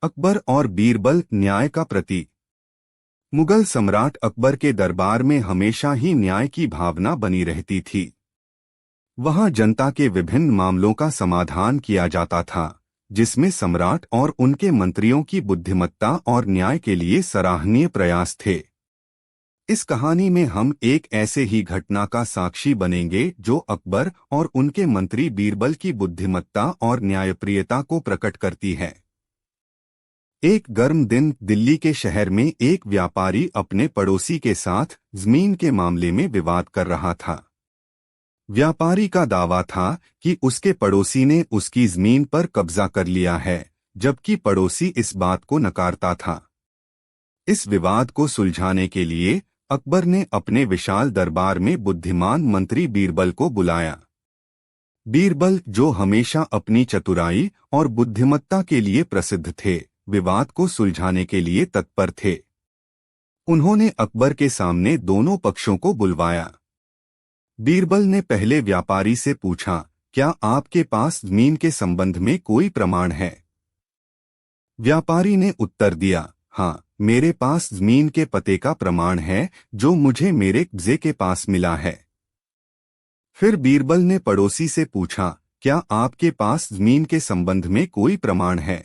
अकबर और बीरबल न्याय का प्रतीक। मुगल सम्राट अकबर के दरबार में हमेशा ही न्याय की भावना बनी रहती थी। वहां जनता के विभिन्न मामलों का समाधान किया जाता था, जिसमें सम्राट और उनके मंत्रियों की बुद्धिमत्ता और न्याय के लिए सराहनीय प्रयास थे। इस कहानी में हम एक ऐसे ही घटना का साक्षी बनेंगे जो अकबर और उनके मंत्री बीरबल की बुद्धिमत्ता और न्यायप्रियता को प्रकट करती है। एक गर्म दिन दिल्ली के शहर में एक व्यापारी अपने पड़ोसी के साथ जमीन के मामले में विवाद कर रहा था। व्यापारी का दावा था कि उसके पड़ोसी ने उसकी जमीन पर कब्जा कर लिया है, जबकि पड़ोसी इस बात को नकारता था। इस विवाद को सुलझाने के लिए अकबर ने अपने विशाल दरबार में बुद्धिमान मंत्री बीरबल को बुलाया। बीरबल, जो हमेशा अपनी चतुराई और बुद्धिमत्ता के लिए प्रसिद्ध थे, विवाद को सुलझाने के लिए तत्पर थे। उन्होंने अकबर के सामने दोनों पक्षों को बुलवाया। बीरबल ने पहले व्यापारी से पूछा, क्या आपके पास जमीन के संबंध में कोई प्रमाण है? व्यापारी ने उत्तर दिया, हाँ, मेरे पास जमीन के पते का प्रमाण है जो मुझे मेरे कब्जे के पास मिला है। फिर बीरबल ने पड़ोसी से पूछा, क्या आपके पास जमीन के संबंध में कोई प्रमाण है?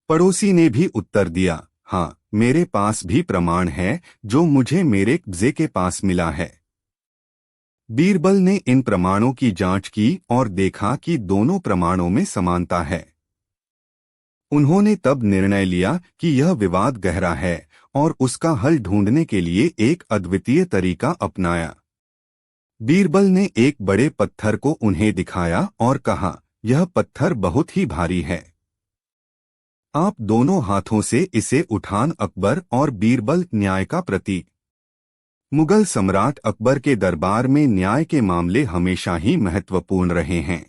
पड़ोसी ने भी उत्तर दिया, हाँ, मेरे पास भी प्रमाण है जो मुझे मेरे कब्जे के पास मिला है। बीरबल ने इन प्रमाणों की जांच की और देखा कि दोनों प्रमाणों में समानता है। उन्होंने तब निर्णय लिया कि यह विवाद गहरा है और उसका हल ढूंढने के लिए एक अद्वितीय तरीका अपनाया। बीरबल ने एक बड़े पत्थर को उन्हें दिखाया और कहा, यह पत्थर बहुत ही भारी है। आप दोनों हाथों से इसे उठान। अकबर और बीरबल न्याय का प्रतीक। मुगल सम्राट अकबर के दरबार में न्याय के मामले हमेशा ही महत्वपूर्ण रहे हैं।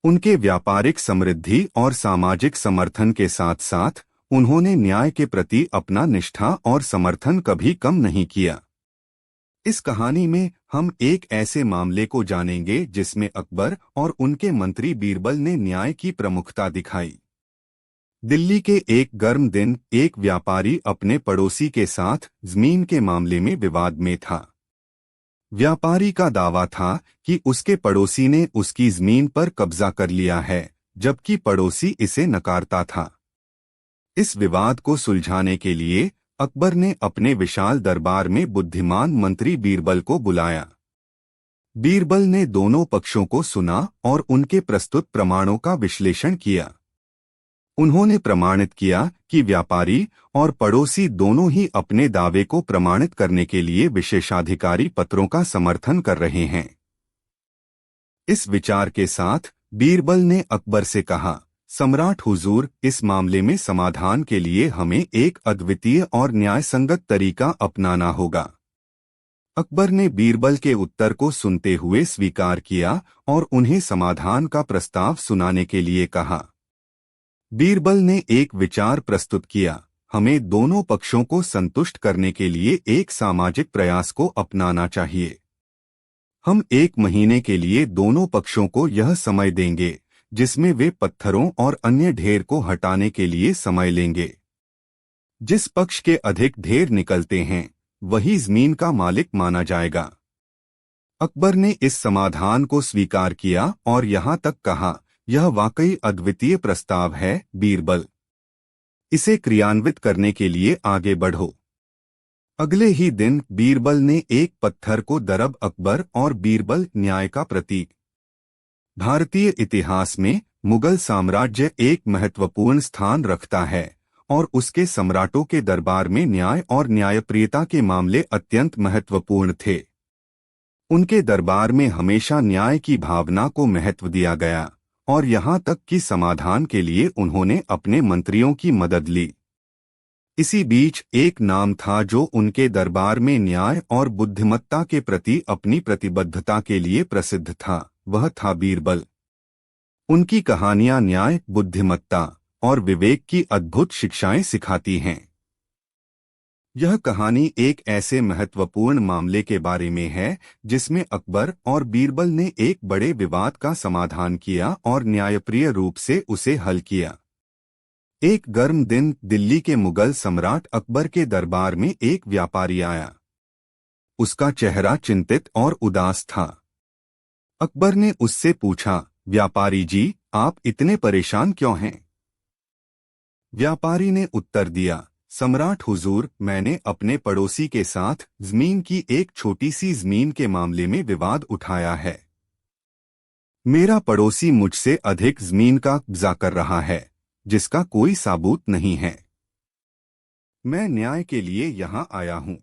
उनके व्यापारिक समृद्धि और सामाजिक समर्थन के साथ साथ उन्होंने न्याय के प्रति अपना निष्ठा और समर्थन कभी कम नहीं किया। इस कहानी में हम एक ऐसे मामले को जानेंगे जिसमें अकबर और उनके मंत्री बीरबल ने न्याय की प्रमुखता दिखाई। दिल्ली के एक गर्म दिन एक व्यापारी अपने पड़ोसी के साथ जमीन के मामले में विवाद में था। व्यापारी का दावा था कि उसके पड़ोसी ने उसकी जमीन पर कब्जा कर लिया है, जबकि पड़ोसी इसे नकारता था। इस विवाद को सुलझाने के लिए अकबर ने अपने विशाल दरबार में बुद्धिमान मंत्री बीरबल को बुलाया। बीरबल ने दोनों पक्षों को सुना और उनके प्रस्तुत प्रमाणों का विश्लेषण किया। उन्होंने प्रमाणित किया कि व्यापारी और पड़ोसी दोनों ही अपने दावे को प्रमाणित करने के लिए विशेषाधिकारी पत्रों का समर्थन कर रहे हैं। इस विचार के साथ बीरबल ने अकबर से कहा, सम्राट हुजूर, इस मामले में समाधान के लिए हमें एक अद्वितीय और न्यायसंगत तरीका अपनाना होगा। अकबर ने बीरबल के उत्तर को सुनते हुए स्वीकार किया और उन्हें समाधान का प्रस्ताव सुनाने के लिए कहा। बीरबल ने एक विचार प्रस्तुत किया, हमें दोनों पक्षों को संतुष्ट करने के लिए एक सामाजिक प्रयास को अपनाना चाहिए। हम 1 महीने के लिए दोनों पक्षों को यह समय देंगे जिसमें वे पत्थरों और अन्य ढेर को हटाने के लिए समय लेंगे। जिस पक्ष के अधिक ढेर निकलते हैं वही जमीन का मालिक माना जाएगा। अकबर ने इस समाधान को स्वीकार किया और यहाँ तक कहा, यह वाकई अद्वितीय प्रस्ताव है बीरबल। इसे क्रियान्वित करने के लिए आगे बढ़ो। अगले ही दिन बीरबल ने एक पत्थर को दरब। अकबर और बीरबल न्याय का प्रतीक। भारतीय इतिहास में मुगल साम्राज्य एक महत्वपूर्ण स्थान रखता है और उसके सम्राटों के दरबार में न्याय और न्यायप्रियता के मामले अत्यंत महत्वपूर्ण थे। उनके दरबार में हमेशा न्याय की भावना को महत्व दिया गया और यहाँ तक कि समाधान के लिए उन्होंने अपने मंत्रियों की मदद ली। इसी बीच एक नाम था जो उनके दरबार में न्याय और बुद्धिमत्ता के प्रति अपनी प्रतिबद्धता के लिए प्रसिद्ध था, वह था बीरबल। उनकी कहानियां न्याय, बुद्धिमत्ता और विवेक की अद्भुत शिक्षाएं सिखाती हैं। यह कहानी एक ऐसे महत्वपूर्ण मामले के बारे में है जिसमें अकबर और बीरबल ने एक बड़े विवाद का समाधान किया और न्यायप्रिय रूप से उसे हल किया। एक गर्म दिन दिल्ली के मुगल सम्राट अकबर के दरबार में एक व्यापारी आया। उसका चेहरा चिंतित और उदास था। अकबर ने उससे पूछा, व्यापारी जी, आप इतने परेशान क्यों हैं? व्यापारी ने उत्तर दिया, सम्राट हुजूर, मैंने अपने पड़ोसी के साथ जमीन की एक छोटी सी जमीन के मामले में विवाद उठाया है। मेरा पड़ोसी मुझसे अधिक जमीन का कब्जा कर रहा है, जिसका कोई सबूत नहीं है। मैं न्याय के लिए यहाँ आया हूँ।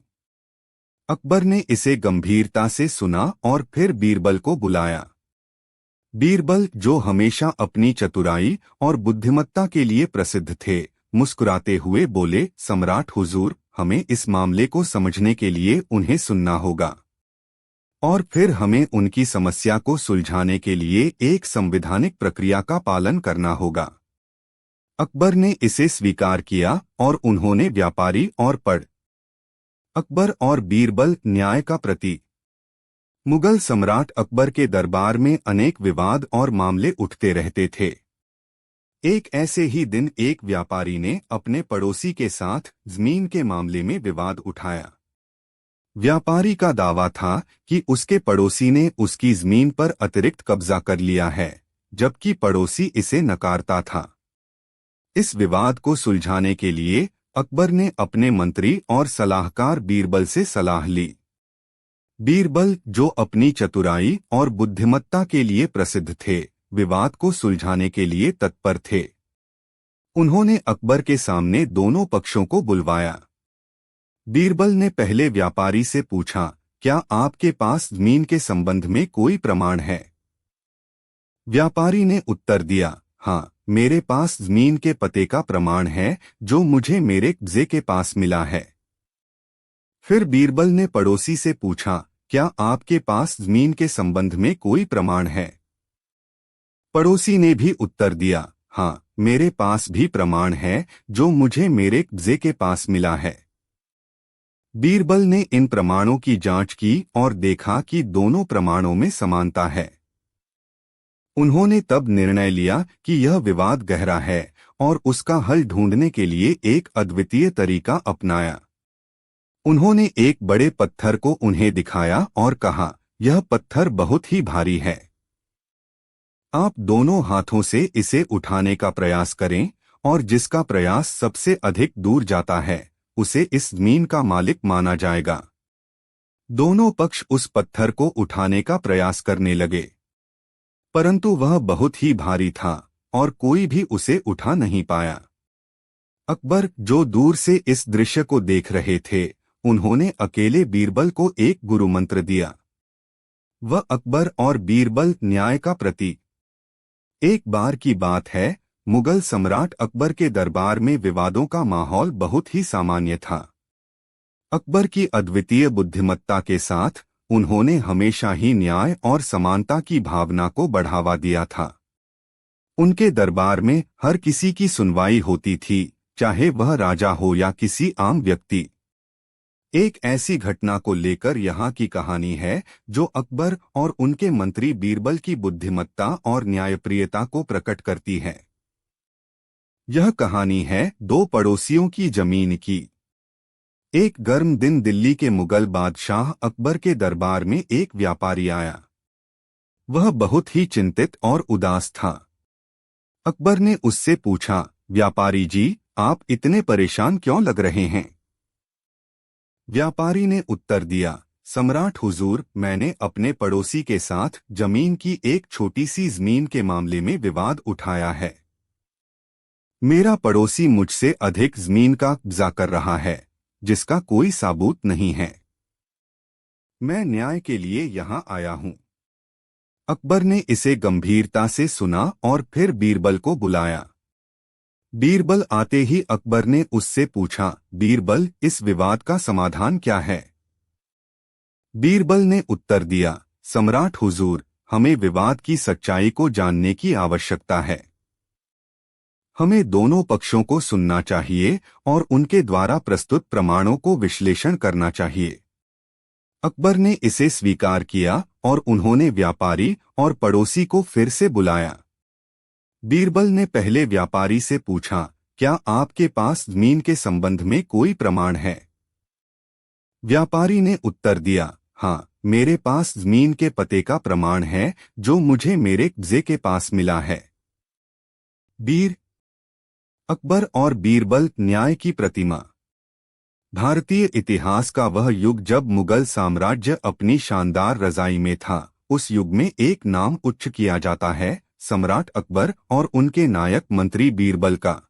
अकबर ने इसे गंभीरता से सुना और फिर बीरबल को बुलाया। बीरबल, जो हमेशा अपनी चतुराई और बुद्धिमत्ता के लिए प्रसिद्ध थे, मुस्कुराते हुए बोले, सम्राट हुजूर, हमें इस मामले को समझने के लिए उन्हें सुनना होगा और फिर हमें उनकी समस्या को सुलझाने के लिए एक संवैधानिक प्रक्रिया का पालन करना होगा। अकबर ने इसे स्वीकार किया और उन्होंने व्यापारी और अकबर और बीरबल न्याय का प्रतीक। मुगल सम्राट अकबर के दरबार में अनेक विवाद और मामले उठते रहते थे। एक ऐसे ही दिन एक व्यापारी ने अपने पड़ोसी के साथ जमीन के मामले में विवाद उठाया। व्यापारी का दावा था कि उसके पड़ोसी ने उसकी जमीन पर अतिरिक्त कब्जा कर लिया है, जबकि पड़ोसी इसे नकारता था। इस विवाद को सुलझाने के लिए अकबर ने अपने मंत्री और सलाहकार बीरबल से सलाह ली। बीरबल, जो अपनी चतुराई और बुद्धिमत्ता के लिए प्रसिद्ध थे, विवाद को सुलझाने के लिए तत्पर थे। उन्होंने अकबर के सामने दोनों पक्षों को बुलवाया। बीरबल ने पहले व्यापारी से पूछा, क्या आपके पास जमीन के संबंध में कोई प्रमाण है? व्यापारी ने उत्तर दिया, हाँ, मेरे पास जमीन के पते का प्रमाण है, जो मुझे मेरे कब्जे के पास मिला है। फिर बीरबल ने पड़ोसी से पूछा, क्या आपके पास जमीन के संबंध में कोई प्रमाण है? पड़ोसी ने भी उत्तर दिया, हाँ, मेरे पास भी प्रमाण है, जो मुझे मेरे कब्जे के पास मिला है। बीरबल ने इन प्रमाणों की जांच की और देखा कि दोनों प्रमाणों में समानता है। उन्होंने तब निर्णय लिया कि यह विवाद गहरा है और उसका हल ढूंढने के लिए एक अद्वितीय तरीका अपनाया। उन्होंने एक बड़े पत्थर को उन्हें दिखाया और कहा, यह पत्थर बहुत ही भारी है। आप दोनों हाथों से इसे उठाने का प्रयास करें और जिसका प्रयास सबसे अधिक दूर जाता है, उसे इस जमीन का मालिक माना जाएगा। दोनों पक्ष उस पत्थर को उठाने का प्रयास करने लगे, परंतु वह बहुत ही भारी था और कोई भी उसे उठा नहीं पाया। अकबर, जो दूर से इस दृश्य को देख रहे थे, उन्होंने अकेले बीरबल को एक गुरु मंत्र दिया। वह अकबर और बीरबल न्याय का प्रतीक। एक बार की बात है, मुगल सम्राट अकबर के दरबार में विवादों का माहौल बहुत ही सामान्य था। अकबर की अद्वितीय बुद्धिमत्ता के साथ उन्होंने हमेशा ही न्याय और समानता की भावना को बढ़ावा दिया था। उनके दरबार में हर किसी की सुनवाई होती थी, चाहे वह राजा हो या किसी आम व्यक्ति। एक ऐसी घटना को लेकर यहाँ की कहानी है जो अकबर और उनके मंत्री बीरबल की बुद्धिमत्ता और न्यायप्रियता को प्रकट करती है। यह कहानी है दो पड़ोसियों की जमीन की। एक गर्म दिन दिल्ली के मुगल बादशाह अकबर के दरबार में एक व्यापारी आया। वह बहुत ही चिंतित और उदास था। अकबर ने उससे पूछा, व्यापारी जी, आप इतने परेशान क्यों लग रहे हैं? व्यापारी ने उत्तर दिया, सम्राट हुजूर, मैंने अपने पड़ोसी के साथ जमीन की एक छोटी सी जमीन के मामले में विवाद उठाया है। मेरा पड़ोसी मुझसे अधिक जमीन का कब्जा कर रहा है, जिसका कोई सबूत नहीं है। मैं न्याय के लिए यहाँ आया हूँ। अकबर ने इसे गंभीरता से सुना और फिर बीरबल को बुलाया। बीरबल आते ही अकबर ने उससे पूछा, बीरबल, इस विवाद का समाधान क्या है? बीरबल ने उत्तर दिया, सम्राट हुजूर, हमें विवाद की सच्चाई को जानने की आवश्यकता है। हमें दोनों पक्षों को सुनना चाहिए और उनके द्वारा प्रस्तुत प्रमाणों को विश्लेषण करना चाहिए। अकबर ने इसे स्वीकार किया और उन्होंने व्यापारी और पड़ोसी को फिर से बुलाया। बीरबल ने पहले व्यापारी से पूछा, क्या आपके पास जमीन के संबंध में कोई प्रमाण है? व्यापारी ने उत्तर दिया, हाँ, मेरे पास जमीन के पते का प्रमाण है जो मुझे मेरे कब्जे के पास मिला है। बीर अकबर और बीरबल न्याय की प्रतिमा। भारतीय इतिहास का वह युग जब मुगल साम्राज्य अपनी शानदार रज़ाई में था। उस युग में एक नाम उच्च किया जाता है, सम्राट अकबर और उनके नायक मंत्री बीरबल का।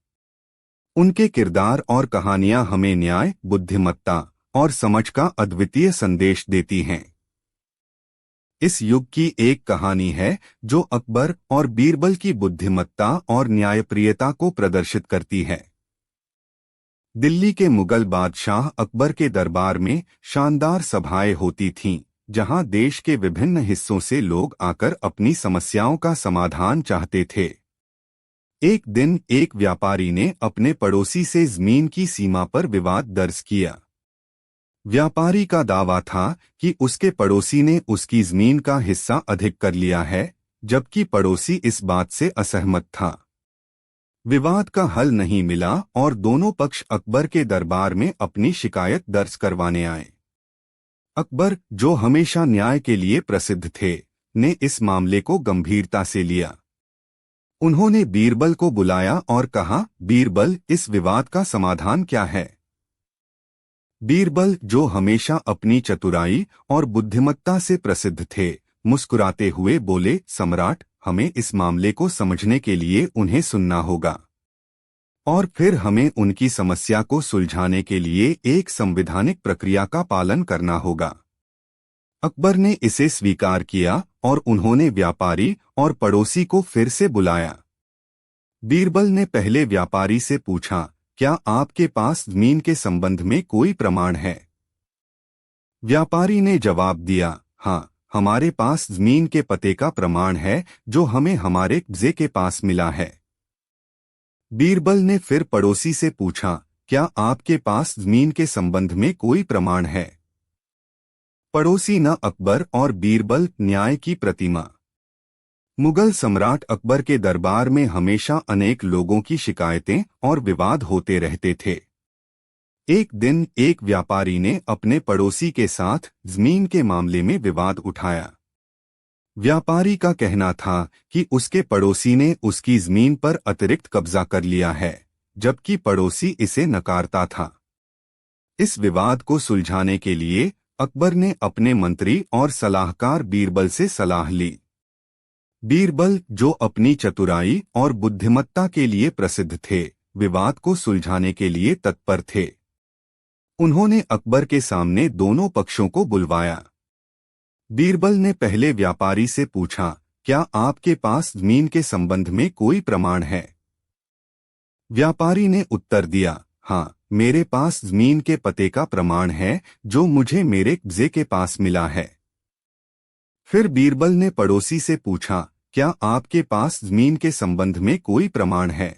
उनके किरदार और कहानियां हमें न्याय, बुद्धिमत्ता और समझ का अद्वितीय संदेश देती हैं। इस युग की एक कहानी है जो अकबर और बीरबल की बुद्धिमत्ता और न्यायप्रियता को प्रदर्शित करती है। दिल्ली के मुगल बादशाह अकबर के दरबार में शानदार सभाएं होती थीं, जहां देश के विभिन्न हिस्सों से लोग आकर अपनी समस्याओं का समाधान चाहते थे। एक दिन एक व्यापारी ने अपने पड़ोसी से जमीन की सीमा पर विवाद दर्ज किया। व्यापारी का दावा था कि उसके पड़ोसी ने उसकी जमीन का हिस्सा अधिक कर लिया है, जबकि पड़ोसी इस बात से असहमत था। विवाद का हल नहीं मिला और दोनों पक्ष अकबर के दरबार में अपनी शिकायत दर्ज करवाने आए। अकबर, जो हमेशा न्याय के लिए प्रसिद्ध थे, ने इस मामले को गंभीरता से लिया। उन्होंने बीरबल को बुलाया और कहा, बीरबल, इस विवाद का समाधान क्या है? बीरबल, जो हमेशा अपनी चतुराई और बुद्धिमत्ता से प्रसिद्ध थे, मुस्कुराते हुए बोले, सम्राट, हमें इस मामले को समझने के लिए उन्हें सुनना होगा और फिर हमें उनकी समस्या को सुलझाने के लिए एक संवैधानिक प्रक्रिया का पालन करना होगा। अकबर ने इसे स्वीकार किया और उन्होंने व्यापारी और पड़ोसी को फिर से बुलाया। बीरबल ने पहले व्यापारी से पूछा, क्या आपके पास जमीन के संबंध में कोई प्रमाण है? व्यापारी ने जवाब दिया, हाँ, हमारे पास जमीन के पते का प्रमाण है जो हमें हमारे कब्जे के पास मिला है। बीरबल ने फिर पड़ोसी से पूछा, क्या आपके पास जमीन के संबंध में कोई प्रमाण है? पड़ोसी न अकबर और बीरबल न्याय की प्रतिमा। मुगल सम्राट अकबर के दरबार में हमेशा अनेक लोगों की शिकायतें और विवाद होते रहते थे। एक दिन एक व्यापारी ने अपने पड़ोसी के साथ जमीन के मामले में विवाद उठाया। व्यापारी का कहना था कि उसके पड़ोसी ने उसकी जमीन पर अतिरिक्त कब्जा कर लिया है, जबकि पड़ोसी इसे नकारता था। इस विवाद को सुलझाने के लिए अकबर ने अपने मंत्री और सलाहकार बीरबल से सलाह ली। बीरबल, जो अपनी चतुराई और बुद्धिमत्ता के लिए प्रसिद्ध थे, विवाद को सुलझाने के लिए तत्पर थे। उन्होंने अकबर के सामने दोनों पक्षों को बुलवाया। बीरबल ने पहले व्यापारी से पूछा, क्या आपके पास जमीन के संबंध में कोई प्रमाण है? व्यापारी ने उत्तर दिया, हाँ, मेरे पास जमीन के पते का प्रमाण है जो मुझे मेरे कब्जे के पास मिला है। फिर बीरबल ने पड़ोसी से पूछा, क्या आपके पास जमीन के संबंध में कोई प्रमाण है?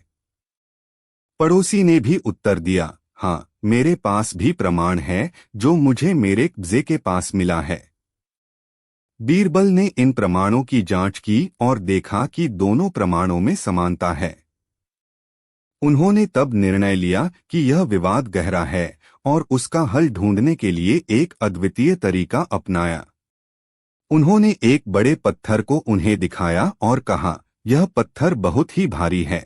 पड़ोसी ने भी उत्तर दिया, हाँ, मेरे पास भी प्रमाण है जो मुझे मेरे कब्जे के पास मिला है। बीरबल ने इन प्रमाणों की जांच की और देखा कि दोनों प्रमाणों में समानता है। उन्होंने तब निर्णय लिया कि यह विवाद गहरा है और उसका हल ढूंढने के लिए एक अद्वितीय तरीका अपनाया। उन्होंने एक बड़े पत्थर को उन्हें दिखाया और कहा, यह पत्थर बहुत ही भारी है।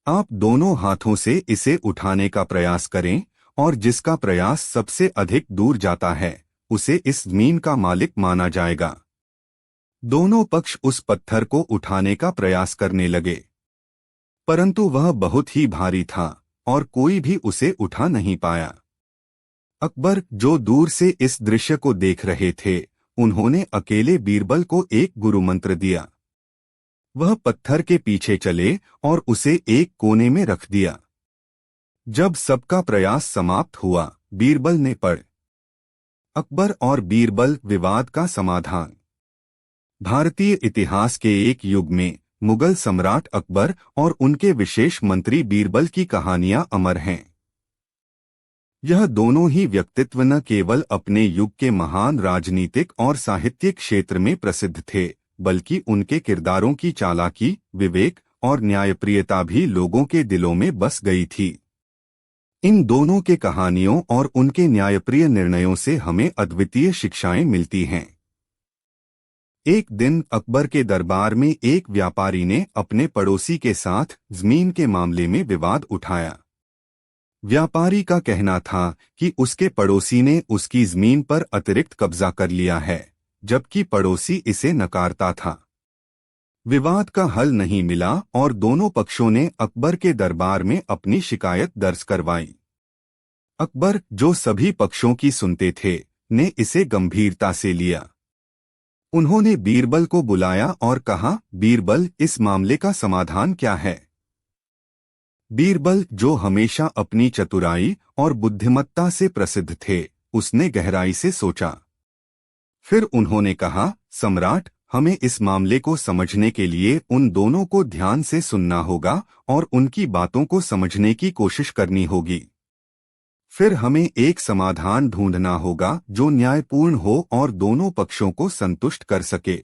आप दोनों हाथों से इसे उठाने का प्रयास करें और जिसका प्रयास सबसे अधिक दूर जाता है, उसे इस जमीन का मालिक माना जाएगा। दोनों पक्ष उस पत्थर को उठाने का प्रयास करने लगे, परंतु वह बहुत ही भारी था और कोई भी उसे उठा नहीं पाया। अकबर, जो दूर से इस दृश्य को देख रहे थे, उन्होंने अकेले बीरबल को एक गुरु मंत्र दिया। वह पत्थर के पीछे चले और उसे एक कोने में रख दिया। जब सबका प्रयास समाप्त हुआ, बीरबल ने पढ़। अकबर और बीरबल विवाद का समाधान। भारतीय इतिहास के एक युग में मुगल सम्राट अकबर और उनके विशेष मंत्री बीरबल की कहानियां अमर हैं। यह दोनों ही व्यक्तित्व न केवल अपने युग के महान राजनीतिक और साहित्यिक क्षेत्र में प्रसिद्ध थे, बल्कि उनके किरदारों की चालाकी, विवेक और न्यायप्रियता भी लोगों के दिलों में बस गई थी। इन दोनों के कहानियों और उनके न्यायप्रिय निर्णयों से हमें अद्वितीय शिक्षाएं मिलती हैं। एक दिन अकबर के दरबार में एक व्यापारी ने अपने पड़ोसी के साथ जमीन के मामले में विवाद उठाया। व्यापारी का कहना था कि उसके पड़ोसी ने उसकी जमीन पर अतिरिक्त कब्जा कर लिया है, जबकि पड़ोसी इसे नकारता था। विवाद का हल नहीं मिला और दोनों पक्षों ने अकबर के दरबार में अपनी शिकायत दर्ज करवाई। अकबर, जो सभी पक्षों की सुनते थे, ने इसे गंभीरता से लिया। उन्होंने बीरबल को बुलाया और कहा, बीरबल, इस मामले का समाधान क्या है? बीरबल, जो हमेशा अपनी चतुराई और बुद्धिमत्ता से प्रसिद्ध थे, उसने गहराई से सोचा। फिर उन्होंने कहा, सम्राट, हमें इस मामले को समझने के लिए उन दोनों को ध्यान से सुनना होगा और उनकी बातों को समझने की कोशिश करनी होगी। फिर हमें एक समाधान ढूंढना होगा जो न्यायपूर्ण हो और दोनों पक्षों को संतुष्ट कर सके।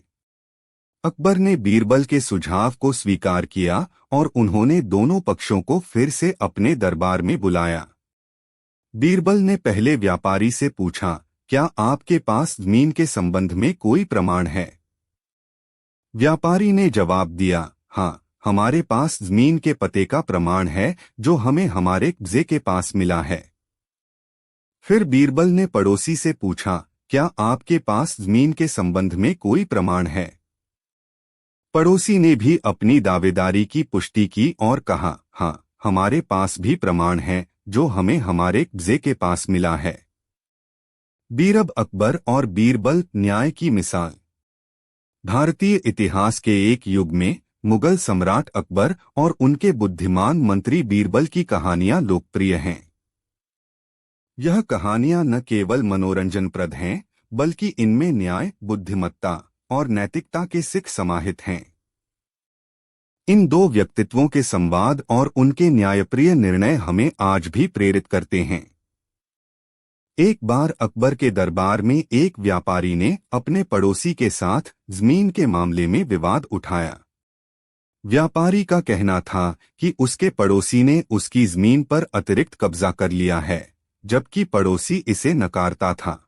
अकबर ने बीरबल के सुझाव को स्वीकार किया और उन्होंने दोनों पक्षों को फिर से अपने दरबार में बुलाया। बीरबल ने पहले व्यापारी से पूछा, क्या आपके पास जमीन के संबंध में कोई प्रमाण है? व्यापारी ने जवाब दिया, हाँ, हमारे पास जमीन के पते का प्रमाण है जो हमें हमारे कब्जे के पास मिला है। फिर बीरबल ने पड़ोसी से पूछा, क्या आपके पास जमीन के संबंध में कोई प्रमाण है? पड़ोसी ने भी अपनी दावेदारी की पुष्टि की और कहा, हाँ, हमारे पास भी प्रमाण है जो हमें हमारे कब्जे के पास मिला है। बीरब अकबर और बीरबल, न्याय की मिसाल। भारतीय इतिहास के एक युग में मुगल सम्राट अकबर और उनके बुद्धिमान मंत्री बीरबल की कहानियां लोकप्रिय हैं। यह कहानियां न केवल मनोरंजनप्रद हैं, बल्कि इनमें न्याय, बुद्धिमत्ता और नैतिकता के सिख समाहित हैं। इन दो व्यक्तित्वों के संवाद और उनके न्यायप्रिय निर्णय हमें आज भी प्रेरित करते हैं। एक बार अकबर के दरबार में एक व्यापारी ने अपने पड़ोसी के साथ जमीन के मामले में विवाद उठाया। व्यापारी का कहना था कि उसके पड़ोसी ने उसकी जमीन पर अतिरिक्त कब्जा कर लिया है, जबकि पड़ोसी इसे नकारता था।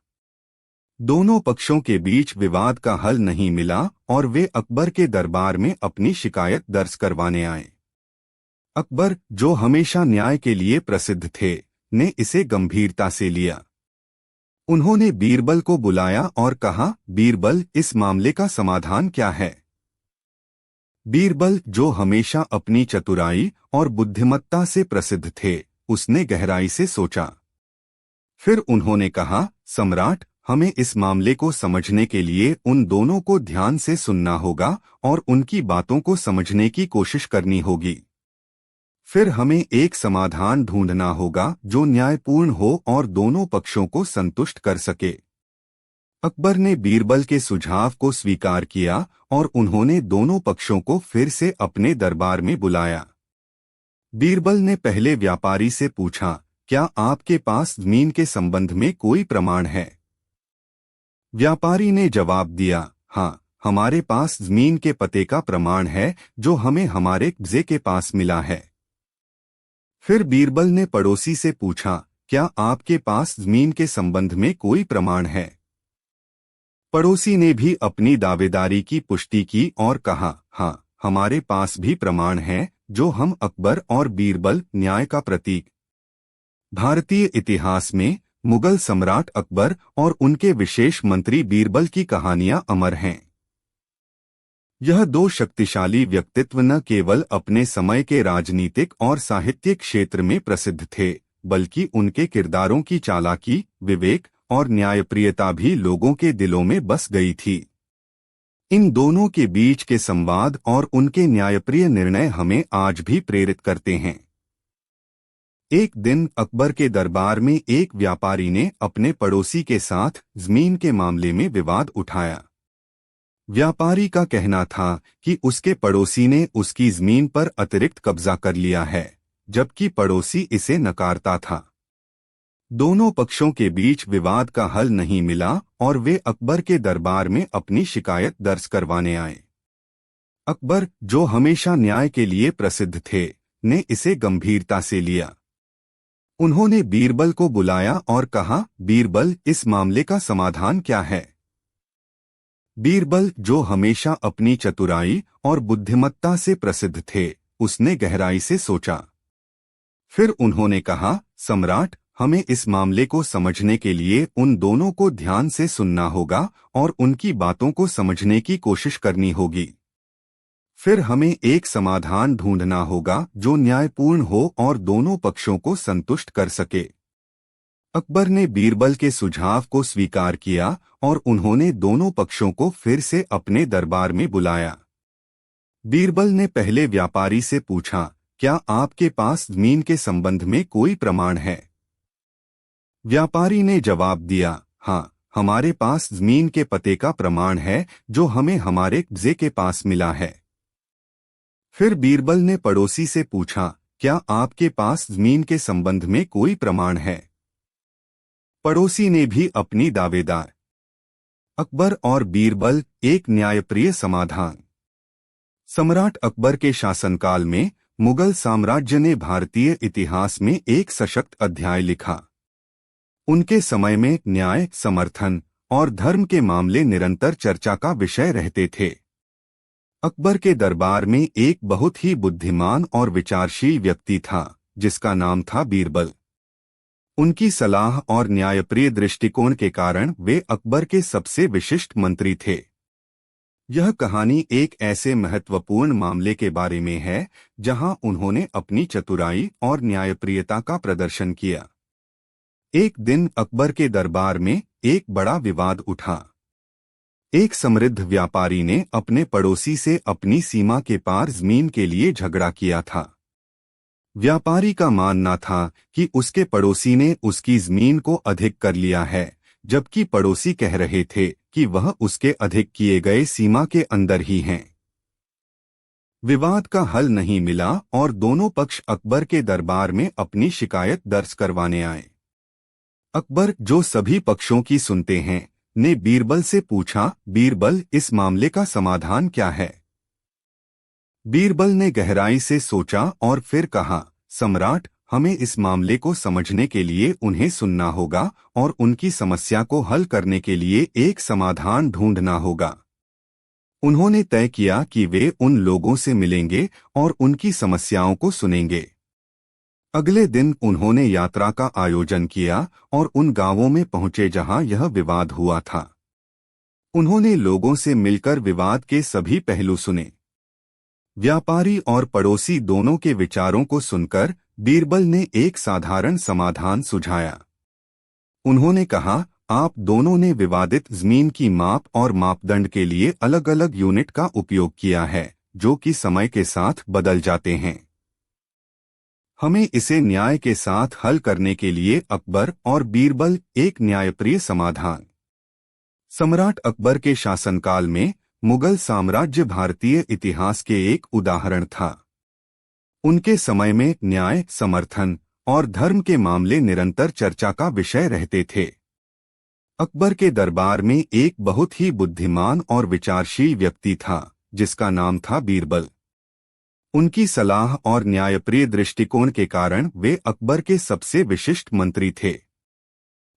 दोनों पक्षों के बीच विवाद का हल नहीं मिला और वे अकबर के दरबार में अपनी शिकायत दर्ज करवाने आए। अकबर, जो हमेशा न्याय के लिए प्रसिद्ध थे, ने इसे गंभीरता से लिया। उन्होंने बीरबल को बुलाया और कहा, बीरबल, इस मामले का समाधान क्या है? बीरबल, जो हमेशा अपनी चतुराई और बुद्धिमत्ता से प्रसिद्ध थे, उसने गहराई से सोचा। फिर उन्होंने कहा, सम्राट, हमें इस मामले को समझने के लिए उन दोनों को ध्यान से सुनना होगा और उनकी बातों को समझने की कोशिश करनी होगी। फिर हमें एक समाधान ढूंढना होगा जो न्यायपूर्ण हो और दोनों पक्षों को संतुष्ट कर सके। अकबर ने बीरबल के सुझाव को स्वीकार किया और उन्होंने दोनों पक्षों को फिर से अपने दरबार में बुलाया। बीरबल ने पहले व्यापारी से पूछा, क्या आपके पास जमीन के संबंध में कोई प्रमाण है? व्यापारी ने जवाब दिया, हाँ, हमारे पास जमीन के पते का प्रमाण है जो हमें हमारे कब्जे के पास मिला है। फिर बीरबल ने पड़ोसी से पूछा, क्या आपके पास जमीन के संबंध में कोई प्रमाण है? पड़ोसी ने भी अपनी दावेदारी की पुष्टि की और कहा, हाँ, हमारे पास भी प्रमाण है जो हम अकबर और बीरबल, न्याय का प्रतीक। भारतीय इतिहास में मुगल सम्राट अकबर और उनके विशेष मंत्री बीरबल की कहानियां अमर हैं। यह दो शक्तिशाली व्यक्तित्व न केवल अपने समय के राजनीतिक और साहित्यिक क्षेत्र में प्रसिद्ध थे, बल्कि उनके किरदारों की चालाकी, विवेक और न्यायप्रियता भी लोगों के दिलों में बस गई थी। इन दोनों के बीच के संवाद और उनके न्यायप्रिय निर्णय हमें आज भी प्रेरित करते हैं। एक दिन अकबर के दरबार में एक व्यापारी ने अपने पड़ोसी के साथ जमीन के मामले में विवाद उठाया। व्यापारी का कहना था कि उसके पड़ोसी ने उसकी जमीन पर अतिरिक्त कब्जा कर लिया है, जबकि पड़ोसी इसे नकारता था। दोनों पक्षों के बीच विवाद का हल नहीं मिला और वे अकबर के दरबार में अपनी शिकायत दर्ज करवाने आए। अकबर, जो हमेशा न्याय के लिए प्रसिद्ध थे, ने इसे गंभीरता से लिया। उन्होंने बीरबल को बुलाया और कहा, बीरबल, इस मामले का समाधान क्या है? बीरबल, जो हमेशा अपनी चतुराई और बुद्धिमत्ता से प्रसिद्ध थे, उसने गहराई से सोचा। फिर उन्होंने कहा, सम्राट, हमें इस मामले को समझने के लिए उन दोनों को ध्यान से सुनना होगा और उनकी बातों को समझने की कोशिश करनी होगी। फिर हमें एक समाधान ढूंढना होगा जो न्यायपूर्ण हो और दोनों पक्षों को संतुष्ट कर सके। अकबर ने बीरबल के सुझाव को स्वीकार किया और उन्होंने दोनों पक्षों को फिर से अपने दरबार में बुलाया। बीरबल ने पहले व्यापारी से पूछा, क्या आपके पास जमीन के संबंध में कोई प्रमाण है? व्यापारी ने जवाब दिया, हाँ, हमारे पास जमीन के पते का प्रमाण है जो हमें हमारे कब्जे के पास मिला है। फिर बीरबल ने पड़ोसी से पूछा, क्या आपके पास जमीन के संबंध में कोई प्रमाण है? पड़ोसी ने भी अपनी दावेदार। अकबर और बीरबल, एक न्यायप्रिय समाधान। सम्राट अकबर के शासनकाल में मुगल साम्राज्य ने भारतीय इतिहास में एक सशक्त अध्याय लिखा। उनके समय में न्याय, समर्थन और धर्म के मामले निरंतर चर्चा का विषय रहते थे। अकबर के दरबार में एक बहुत ही बुद्धिमान और विचारशील व्यक्ति था, जिसका नाम था बीरबल। उनकी सलाह और न्यायप्रिय दृष्टिकोण के कारण वे अकबर के सबसे विशिष्ट मंत्री थे। यह कहानी एक ऐसे महत्वपूर्ण मामले के बारे में है जहां उन्होंने अपनी चतुराई और न्यायप्रियता का प्रदर्शन किया। एक दिन अकबर के दरबार में एक बड़ा विवाद उठा। एक समृद्ध व्यापारी ने अपने पड़ोसी से अपनी सीमा के पार जमीन के लिए झगड़ा किया था। व्यापारी का मानना था कि उसके पड़ोसी ने उसकी जमीन को अधिक कर लिया है, जबकि पड़ोसी कह रहे थे कि वह उसके अधिक किए गए सीमा के अंदर ही हैं। विवाद का हल नहीं मिला और दोनों पक्ष अकबर के दरबार में अपनी शिकायत दर्ज करवाने आए। अकबर, जो सभी पक्षों की सुनते हैं, ने बीरबल से पूछा, बीरबल, इस मामले का समाधान क्या है? बीरबल ने गहराई से सोचा और फिर कहा, सम्राट, हमें इस मामले को समझने के लिए उन्हें सुनना होगा और उनकी समस्या को हल करने के लिए एक समाधान ढूंढना होगा। उन्होंने तय किया कि वे उन लोगों से मिलेंगे और उनकी समस्याओं को सुनेंगे। अगले दिन उन्होंने यात्रा का आयोजन किया और उन गांवों में पहुंचे जहां यह विवाद हुआ था। उन्होंने लोगों से मिलकर विवाद के सभी पहलू सुने। व्यापारी और पड़ोसी दोनों के विचारों को सुनकर बीरबल ने एक साधारण समाधान सुझाया। उन्होंने कहा, आप दोनों ने विवादित जमीन की माप और मापदंड के लिए अलग अलग यूनिट का उपयोग किया है, जो कि समय के साथ बदल जाते हैं। हमें इसे न्याय के साथ हल करने के लिए अकबर और बीरबल, एक न्यायप्रिय समाधान। सम्राट अकबर के शासनकाल में मुगल साम्राज्य भारतीय इतिहास के एक उदाहरण था। उनके समय में न्याय, समर्थन और धर्म के मामले निरंतर चर्चा का विषय रहते थे। अकबर के दरबार में एक बहुत ही बुद्धिमान और विचारशील व्यक्ति था, जिसका नाम था बीरबल। उनकी सलाह और न्यायप्रिय दृष्टिकोण के कारण वे अकबर के सबसे विशिष्ट मंत्री थे।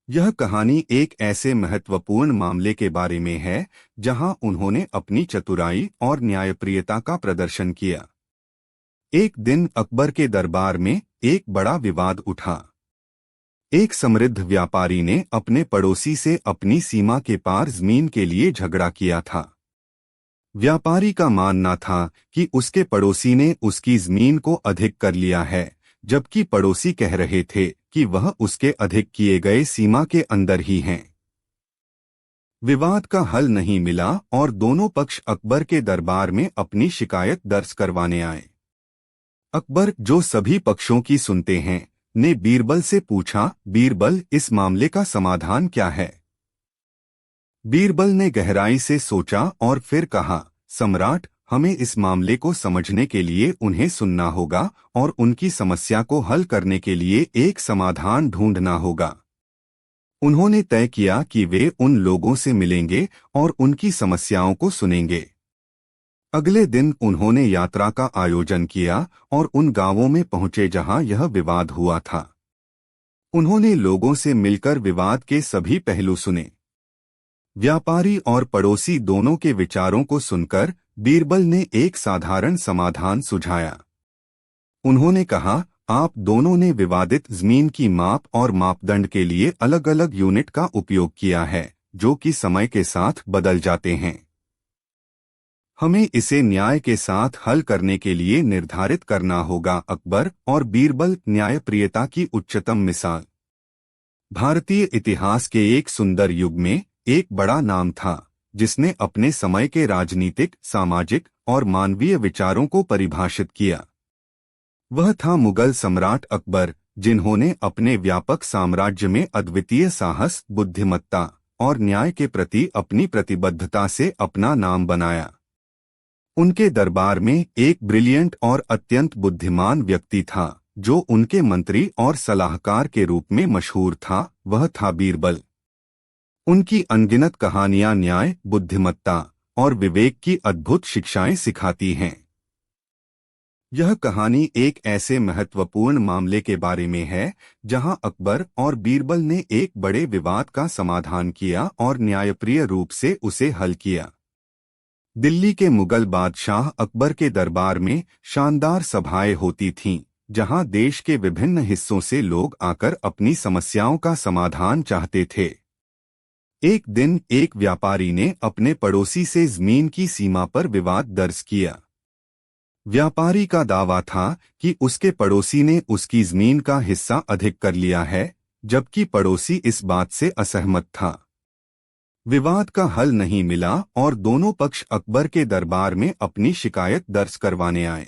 यह कहानी एक ऐसे महत्वपूर्ण मामले के बारे में है जहां उन्होंने अपनी चतुराई और न्यायप्रियता का प्रदर्शन किया। एक दिन अकबर के दरबार में एक बड़ा विवाद उठा। एक समृद्ध व्यापारी ने अपने पड़ोसी से अपनी सीमा के पार जमीन के लिए झगड़ा किया था। व्यापारी का मानना था कि उसके पड़ोसी ने उसकी जमीन को अधिक कर लिया है, जबकि पड़ोसी कह रहे थे कि वह उसके अधिक किए गए सीमा के अंदर ही हैं। विवाद का हल नहीं मिला और दोनों पक्ष अकबर के दरबार में अपनी शिकायत दर्ज करवाने आए। अकबर, जो सभी पक्षों की सुनते हैं, ने बीरबल से पूछा, बीरबल, इस मामले का समाधान क्या है? बीरबल ने गहराई से सोचा और फिर कहा, सम्राट, हमें इस मामले को समझने के लिए उन्हें सुनना होगा और उनकी समस्या को हल करने के लिए एक समाधान ढूंढना होगा। उन्होंने तय किया कि वे उन लोगों से मिलेंगे और उनकी समस्याओं को सुनेंगे। अगले दिन उन्होंने यात्रा का आयोजन किया और उन गांवों में पहुंचे जहां यह विवाद हुआ था। उन्होंने लोगों से मिलकर विवाद के सभी पहलू सुने। व्यापारी और पड़ोसी दोनों के विचारों को सुनकर बीरबल ने एक साधारण समाधान सुझाया। उन्होंने कहा, आप दोनों ने विवादित जमीन की माप और मापदंड के लिए अलग अलग यूनिट का उपयोग किया है, जो कि समय के साथ बदल जाते हैं। हमें इसे न्याय के साथ हल करने के लिए निर्धारित करना होगा। अकबर और बीरबल न्यायप्रियता की उच्चतम मिसाल। भारतीय इतिहास के एक सुंदर युग में एक बड़ा नाम था जिसने अपने समय के राजनीतिक, सामाजिक और मानवीय विचारों को परिभाषित किया। वह था मुगल सम्राट अकबर, जिन्होंने अपने व्यापक साम्राज्य में अद्वितीय साहस, बुद्धिमत्ता और न्याय के प्रति अपनी प्रतिबद्धता से अपना नाम बनाया। उनके दरबार में एक ब्रिलियंट और अत्यंत बुद्धिमान व्यक्ति था जो उनके मंत्री और सलाहकार के रूप में मशहूर था। वह था बीरबल। उनकी अनगिनत कहानियां न्याय, बुद्धिमत्ता और विवेक की अद्भुत शिक्षाएं सिखाती हैं। यह कहानी एक ऐसे महत्वपूर्ण मामले के बारे में है जहां अकबर और बीरबल ने एक बड़े विवाद का समाधान किया और न्यायप्रिय रूप से उसे हल किया। दिल्ली के मुगल बादशाह अकबर के दरबार में शानदार सभाएं होती थीं, जहां देश के विभिन्न हिस्सों से लोग आकर अपनी समस्याओं का समाधान चाहते थे। एक दिन एक व्यापारी ने अपने पड़ोसी से जमीन की सीमा पर विवाद दर्ज किया। व्यापारी का दावा था कि उसके पड़ोसी ने उसकी जमीन का हिस्सा अधिक कर लिया है, जबकि पड़ोसी इस बात से असहमत था। विवाद का हल नहीं मिला और दोनों पक्ष अकबर के दरबार में अपनी शिकायत दर्ज करवाने आए।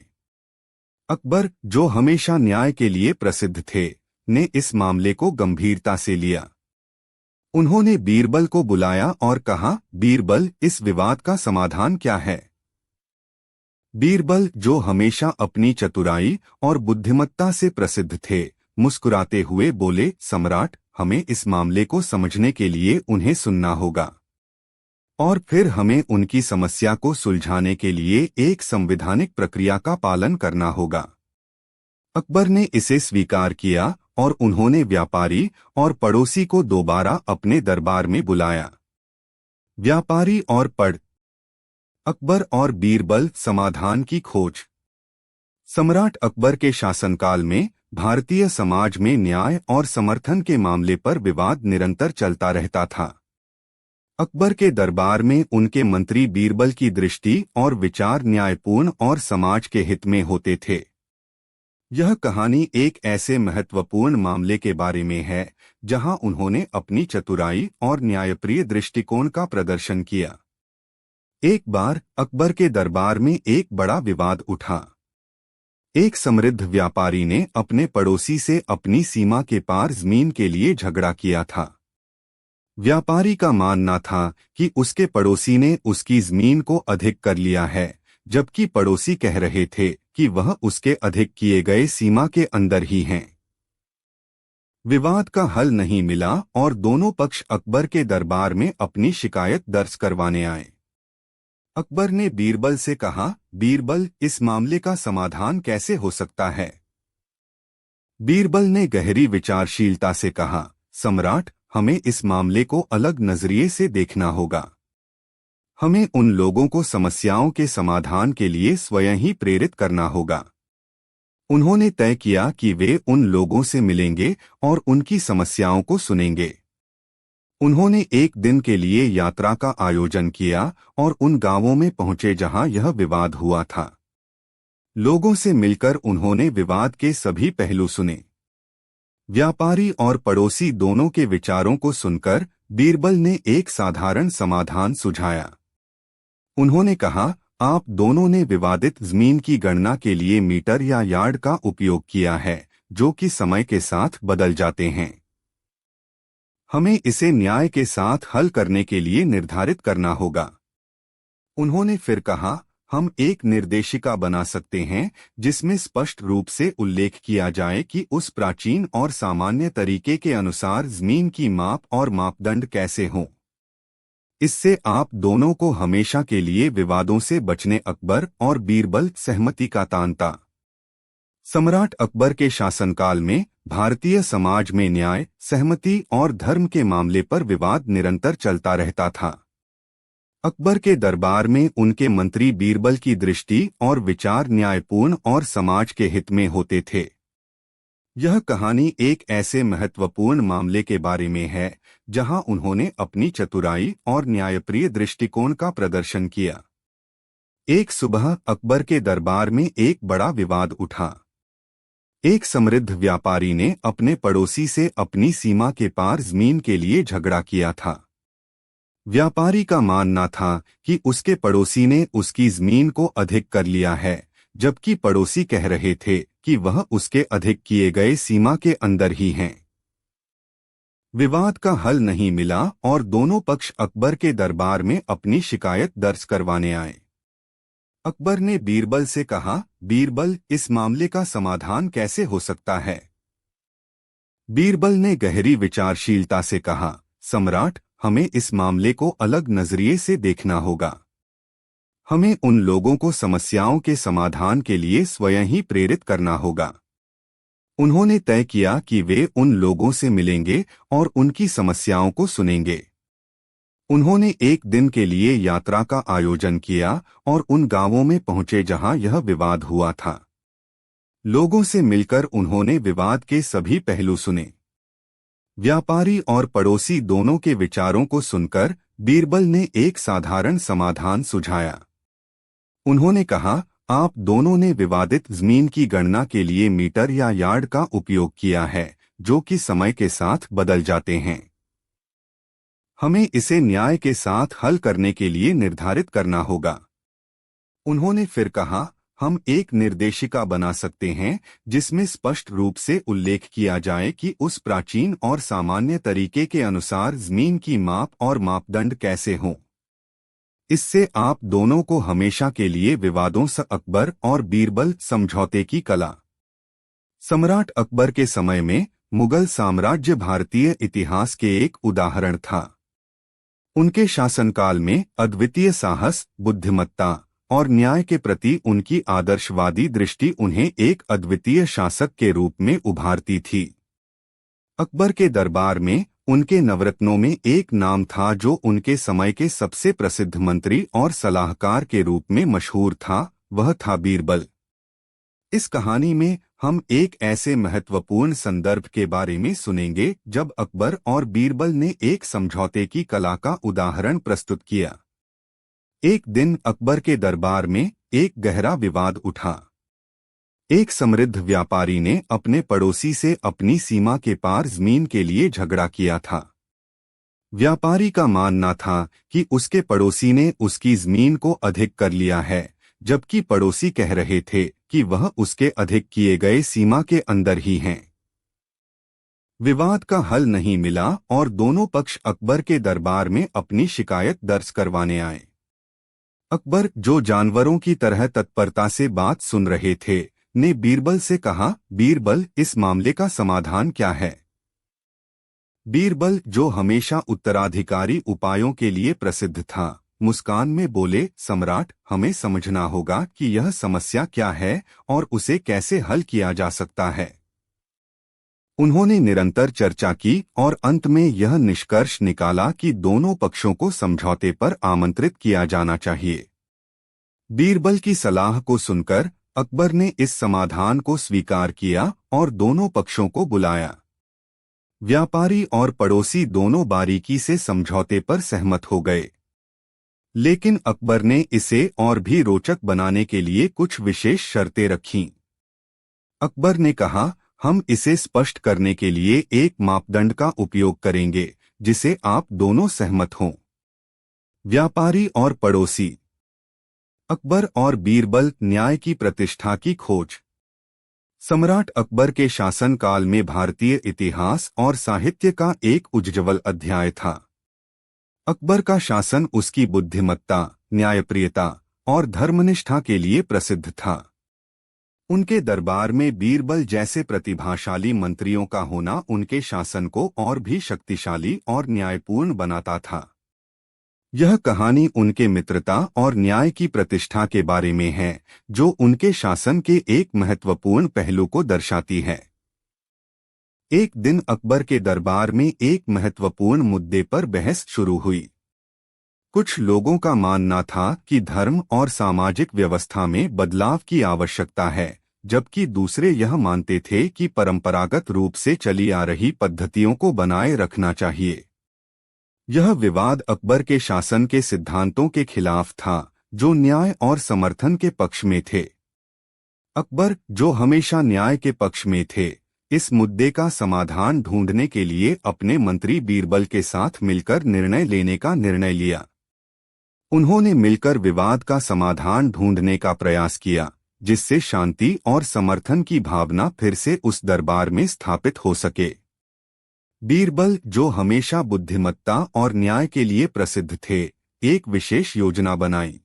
अकबर, जो हमेशा न्याय के लिए प्रसिद्ध थे, ने इस मामले को गंभीरता से लिया। उन्होंने बीरबल को बुलाया और कहा, बीरबल, इस विवाद का समाधान क्या है? बीरबल, जो हमेशा अपनी चतुराई और बुद्धिमत्ता से प्रसिद्ध थे, मुस्कुराते हुए बोले, सम्राट, हमें इस मामले को समझने के लिए उन्हें सुनना होगा और फिर हमें उनकी समस्या को सुलझाने के लिए एक संवैधानिक प्रक्रिया का पालन करना होगा। अकबर ने इसे स्वीकार किया और उन्होंने व्यापारी और पड़ोसी को दोबारा अपने दरबार में बुलाया। व्यापारी और अकबर और बीरबल समाधान की खोज। सम्राट अकबर के शासनकाल में भारतीय समाज में न्याय और समर्थन के मामले पर विवाद निरंतर चलता रहता था। अकबर के दरबार में उनके मंत्री बीरबल की दृष्टि और विचार न्यायपूर्ण और समाज के हित में होते थे। यह कहानी एक ऐसे महत्वपूर्ण मामले के बारे में है जहां उन्होंने अपनी चतुराई और न्यायप्रिय दृष्टिकोण का प्रदर्शन किया। एक बार अकबर के दरबार में एक बड़ा विवाद उठा। एक समृद्ध व्यापारी ने अपने पड़ोसी से अपनी सीमा के पार जमीन के लिए झगड़ा किया था। व्यापारी का मानना था कि उसके पड़ोसी ने उसकी जमीन को अधिक कर लिया है, जबकि पड़ोसी कह रहे थे कि वह उसके अधिक किए गए सीमा के अंदर ही हैं। विवाद का हल नहीं मिला और दोनों पक्ष अकबर के दरबार में अपनी शिकायत दर्ज करवाने आए। अकबर ने बीरबल से कहा, बीरबल, इस मामले का समाधान कैसे हो सकता है? बीरबल ने गहरी विचारशीलता से कहा, सम्राट, हमें इस मामले को अलग नजरिए से देखना होगा। हमें उन लोगों को समस्याओं के समाधान के लिए स्वयं ही प्रेरित करना होगा। उन्होंने तय किया कि वे उन लोगों से मिलेंगे और उनकी समस्याओं को सुनेंगे। उन्होंने एक दिन के लिए यात्रा का आयोजन किया और उन गांवों में पहुंचे जहां यह विवाद हुआ था। लोगों से मिलकर उन्होंने विवाद के सभी पहलू सुने। व्यापारी और पड़ोसी दोनों के विचारों को सुनकर बीरबल ने एक साधारण समाधान सुझाया। उन्होंने कहा, आप दोनों ने विवादित जमीन की गणना के लिए मीटर या यार्ड का उपयोग किया है, जो कि समय के साथ बदल जाते हैं। हमें इसे न्याय के साथ हल करने के लिए निर्धारित करना होगा। उन्होंने फिर कहा, हम एक निर्देशिका बना सकते हैं जिसमें स्पष्ट रूप से उल्लेख किया जाए कि उस प्राचीन और सामान्य तरीके के अनुसार जमीन की माप और मापदंड कैसे हों। इससे आप दोनों को हमेशा के लिए विवादों से बचने अकबर और बीरबल सहमति का तानता। सम्राट अकबर के शासनकाल में भारतीय समाज में न्याय, सहमति और धर्म के मामले पर विवाद निरंतर चलता रहता था। अकबर के दरबार में उनके मंत्री बीरबल की दृष्टि और विचार न्यायपूर्ण और समाज के हित में होते थे। यह कहानी एक ऐसे महत्वपूर्ण मामले के बारे में है जहां उन्होंने अपनी चतुराई और न्यायप्रिय दृष्टिकोण का प्रदर्शन किया। एक सुबह अकबर के दरबार में एक बड़ा विवाद उठा। एक समृद्ध व्यापारी ने अपने पड़ोसी से अपनी सीमा के पार जमीन के लिए झगड़ा किया था। व्यापारी का मानना था कि उसके पड़ोसी ने उसकी जमीन को अधिक कर लिया है, जबकि पड़ोसी कह रहे थे कि वह उसके अधिक किए गए सीमा के अंदर ही हैं। विवाद का हल नहीं मिला और दोनों पक्ष अकबर के दरबार में अपनी शिकायत दर्ज करवाने आए। अकबर ने बीरबल से कहा, बीरबल, इस मामले का समाधान कैसे हो सकता है? बीरबल ने गहरी विचारशीलता से कहा, सम्राट, हमें इस मामले को अलग नजरिए से देखना होगा। हमें उन लोगों को समस्याओं के समाधान के लिए स्वयं ही प्रेरित करना होगा। उन्होंने तय किया कि वे उन लोगों से मिलेंगे और उनकी समस्याओं को सुनेंगे। उन्होंने एक दिन के लिए यात्रा का आयोजन किया और उन गांवों में पहुंचे जहां यह विवाद हुआ था। लोगों से मिलकर उन्होंने विवाद के सभी पहलू सुने। व्यापारी और पड़ोसी दोनों के विचारों को सुनकर बीरबल ने एक साधारण समाधान सुझाया। उन्होंने कहा, आप दोनों ने विवादित जमीन की गणना के लिए मीटर या यार्ड का उपयोग किया है, जो कि समय के साथ बदल जाते हैं। हमें इसे न्याय के साथ हल करने के लिए निर्धारित करना होगा। उन्होंने फिर कहा, हम एक निर्देशिका बना सकते हैं जिसमें स्पष्ट रूप से उल्लेख किया जाए कि उस प्राचीन और सामान्य तरीके के अनुसार जमीन की माप और मापदंड कैसे हों। इससे आप दोनों को हमेशा के लिए विवादों से अकबर और बीरबल समझौते की कला। सम्राट अकबर के समय में मुगल साम्राज्य भारतीय इतिहास के एक उदाहरण था। उनके शासनकाल में अद्वितीय साहस, बुद्धिमत्ता और न्याय के प्रति उनकी आदर्शवादी दृष्टि उन्हें एक अद्वितीय शासक के रूप में उभारती थी। अकबर के दरबार में उनके नवरत्नों में एक नाम था जो उनके समय के सबसे प्रसिद्ध मंत्री और सलाहकार के रूप में मशहूर था, वह था बीरबल। इस कहानी में हम एक ऐसे महत्वपूर्ण संदर्भ के बारे में सुनेंगे जब अकबर और बीरबल ने एक समझौते की कला का उदाहरण प्रस्तुत किया। एक दिन अकबर के दरबार में एक गहरा विवाद उठा। एक समृद्ध व्यापारी ने अपने पड़ोसी से अपनी सीमा के पार जमीन के लिए झगड़ा किया था। व्यापारी का मानना था कि उसके पड़ोसी ने उसकी जमीन को अधिक कर लिया है, जबकि पड़ोसी कह रहे थे कि वह उसके अधिक किए गए सीमा के अंदर ही हैं। विवाद का हल नहीं मिला और दोनों पक्ष अकबर के दरबार में अपनी शिकायत दर्ज करवाने आए। अकबर, जो जानवरों की तरह तत्परता से बात सुन रहे थे, ने बीरबल से कहा, बीरबल, इस मामले का समाधान क्या है? बीरबल, जो हमेशा उत्तराधिकारी उपायों के लिए प्रसिद्ध था, मुस्कान में बोले, सम्राट, हमें समझना होगा कि यह समस्या क्या है और उसे कैसे हल किया जा सकता है। उन्होंने निरंतर चर्चा की और अंत में यह निष्कर्ष निकाला कि दोनों पक्षों को समझौते पर आमंत्रित किया जाना चाहिए। बीरबल की सलाह को सुनकर अकबर ने इस समाधान को स्वीकार किया और दोनों पक्षों को बुलाया। व्यापारी और पड़ोसी दोनों बारीकी से समझौते पर सहमत हो गए, लेकिन अकबर ने इसे और भी रोचक बनाने के लिए कुछ विशेष शर्तें रखीं। अकबर ने कहा, हम इसे स्पष्ट करने के लिए एक मापदंड का उपयोग करेंगे जिसे आप दोनों सहमत हों। व्यापारी और पड़ोसी। अकबर और बीरबल, न्याय की प्रतिष्ठा की खोज। सम्राट अकबर के शासनकाल में भारतीय इतिहास और साहित्य का एक उज्ज्वल अध्याय था। अकबर का शासन उसकी बुद्धिमत्ता, न्यायप्रियता और धर्मनिष्ठा के लिए प्रसिद्ध था। उनके दरबार में बीरबल जैसे प्रतिभाशाली मंत्रियों का होना उनके शासन को और भी शक्तिशाली और न्यायपूर्ण बनाता था। यह कहानी उनके मित्रता और न्याय की प्रतिष्ठा के बारे में है, जो उनके शासन के एक महत्वपूर्ण पहलू को दर्शाती है। एक दिन अकबर के दरबार में एक महत्वपूर्ण मुद्दे पर बहस शुरू हुई। कुछ लोगों का मानना था कि धर्म और सामाजिक व्यवस्था में बदलाव की आवश्यकता है, जबकि दूसरे यह मानते थे कि परंपरागत रूप से चली आ रही पद्धतियों को बनाए रखना चाहिए। यह विवाद अकबर के शासन के सिद्धांतों के खिलाफ था, जो न्याय और समर्थन के पक्ष में थे। अकबर, जो हमेशा न्याय के पक्ष में थे, इस मुद्दे का समाधान ढूंढने के लिए अपने मंत्री बीरबल के साथ मिलकर निर्णय लेने का निर्णय लिया। उन्होंने मिलकर विवाद का समाधान ढूंढने का प्रयास किया, जिससे शांति और समर्थन की भावना फिर से उस दरबार में स्थापित हो सके। बीरबल, जो हमेशा बुद्धिमत्ता और न्याय के लिए प्रसिद्ध थे, एक विशेष योजना बनाई।